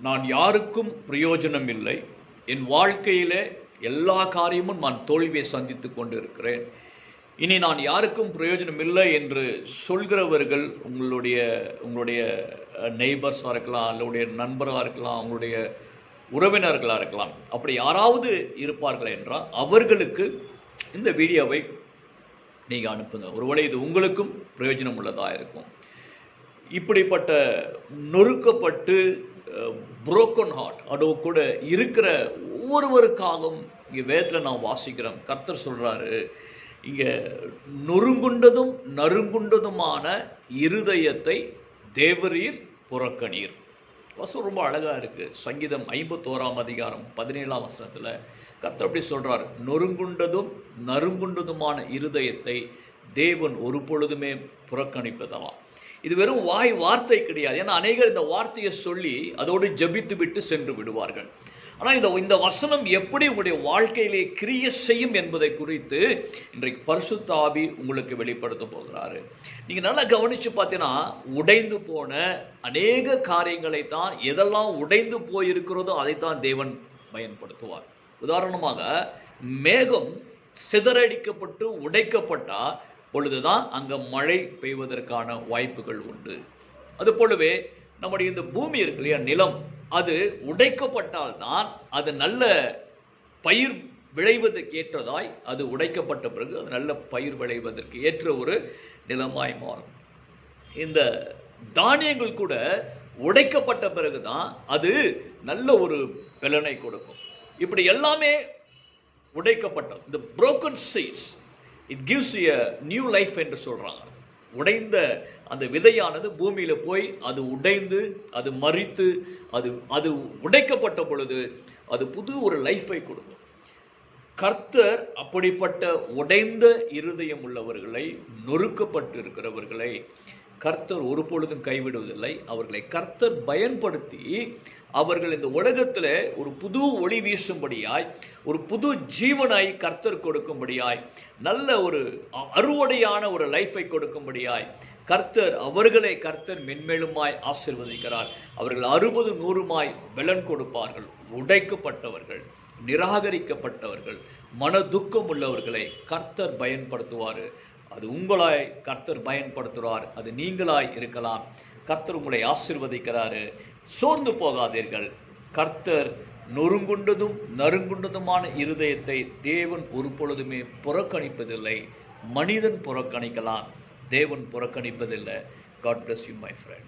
நான் யாருக்கும் பிரயோஜனம் இல்லை, என் வாழ்க்கையிலே எல்லா காரியமும் நான் தோல்வியை சந்தித்து கொண்டு இருக்கிறேன், இனி நான் யாருக்கும் பிரயோஜனம் இல்லை என்று சொல்கிறவர்கள் உங்களுடைய நெய்பர்ஸாக இருக்கலாம், உங்களுடைய நண்பராக இருக்கலாம், உங்களுடைய உறவினர்களாக இருக்கலாம். அப்படி யாராவது இருப்பார்கள் என்றால் அவர்களுக்கு இந்த வீடியோவை நீங்கள் அனுப்புங்க. ஒருவேளை இது உங்களுக்கும் பிரயோஜனம் உள்ளதாக இருக்கும். இப்படிப்பட்ட நொறுக்கப்பட்டு புரோக்கன் ஹார்ட் அதோ கூட இருக்கிற ஒவ்வொருவருக்காகவும் இங்கே வேதத்தில் நான் வாசிக்கிறேன். கர்த்தர் சொல்கிறாரு, இங்கே நொறுங்குண்டதும் நறுங்குண்டதுமான இருதயத்தை தேவரீர் புறக்கணீர். வசனம் ரொம்ப அழகாக இருக்குது. சங்கீதம் 51ஆம் அதிகாரம் 17ஆம் வசனத்தில் கர்த்தர் அப்படி சொல்கிறார், நொறுங்குண்டதும் நறுங்குண்டதுமான இருதயத்தை தேவன் ஒரு பொழுதுமே புறக்கணிப்பதெல்லாம். இது வெறும் வார்த்தை கிடையாது. ஏன்னா அநேகர் இந்த வார்த்தையை சொல்லி அதோடு ஜபித்து விட்டு சென்று விடுவார்கள். ஆனால் இந்த வசனம் எப்படி உங்களுடைய வாழ்க்கையிலே கிரியை செய்யும் என்பதை குறித்து இன்றைக்கு பரிசுத்த ஆவி உங்களுக்கு வெளிப்படுத்த போகிறாரு. நீங்கள் நல்லா கவனித்து பார்த்தீங்கன்னா, உடைந்து போன அநேக காரியங்களை தான், எதெல்லாம் உடைந்து போயிருக்கிறதோ அதைத்தான் தேவன் பயன்படுத்துவார். உதாரணமாக, மேகம் சிதறடிக்கப்பட்டு உடைக்கப்பட்டால் பொழுதுதான் அங்கே மழை பெய்வதற்கான வாய்ப்புகள் உண்டு. அதுபோலவே நம்முடைய இந்த பூமி இருக்கு இல்லையா, நிலம், அது உடைக்கப்பட்டால்தான் அது நல்ல பயிர் விளைவதற்கு ஏற்றதாய், அது உடைக்கப்பட்ட பிறகு அது நல்ல பயிர் விளைவதற்கு ஏற்ற ஒரு நிலமாய் மாறும். இந்த தானியங்கள் கூட உடைக்கப்பட்ட பிறகுதான் அது நல்ல ஒரு பலனை கொடுக்கும். இப்படி எல்லாமே உடைக்கப்பட்ட இந்த broken seeds, it gives you a new life என்று சொல்றாங்க. உடைந்த அந்த விதையானது பூமியில போய் அது உடைந்து, அது மரித்து, அது உடைக்கப்பட்ட பொழுது அது புது ஒரு லைஃபை கொடுக்கும். கர்த்தர் அப்படிப்பட்ட உடைந்த இருதயம் உள்ளவர்களை, நொறுக்கப்பட்டு இருக்கிறவர்களை கர்த்தர் ஒரு பொழுதும் கைவிடுவதில்லை. அவர்களை கர்த்தர் பயன்படுத்தி அவர்கள் இந்த உலகத்தில் ஒரு புது ஒளி வீசும்படியாய், ஒரு புது ஜீவனாய் கர்த்தர் கொடுக்கும்படியாய், நல்ல ஒரு அறுவடையான ஒரு லைஃபை கொடுக்கும்படியாய் அவர்களை கர்த்தர் மென்மேலுமாய் ஆசீர்வதிக்கிறார். அவர்கள் 60 100 பலன் கொடுப்பார்கள். உடைக்கப்பட்டவர்கள், நிராகரிக்கப்பட்டவர்கள், மன துக்கம் உள்ளவர்களை கர்த்தர் பயன்படுத்துவார். அது உங்களாய் கர்த்தர் பயன்படுத்துகிறார். அது நீங்களாய் இருக்கலாம். கர்த்தர் உங்களை ஆசீர்வதிக்கிறாரு. சோர்ந்து போகாதீர்கள். கர்த்தர் நொறுங்குண்டதும் நறுங்குண்டதுமான இருதயத்தை தேவன் ஒரு பொழுதுமே புறக்கணிப்பதில்லை. மனிதன் புறக்கணிக்கலாம், தேவன் புறக்கணிப்பதில்லை. God bless you, my friend.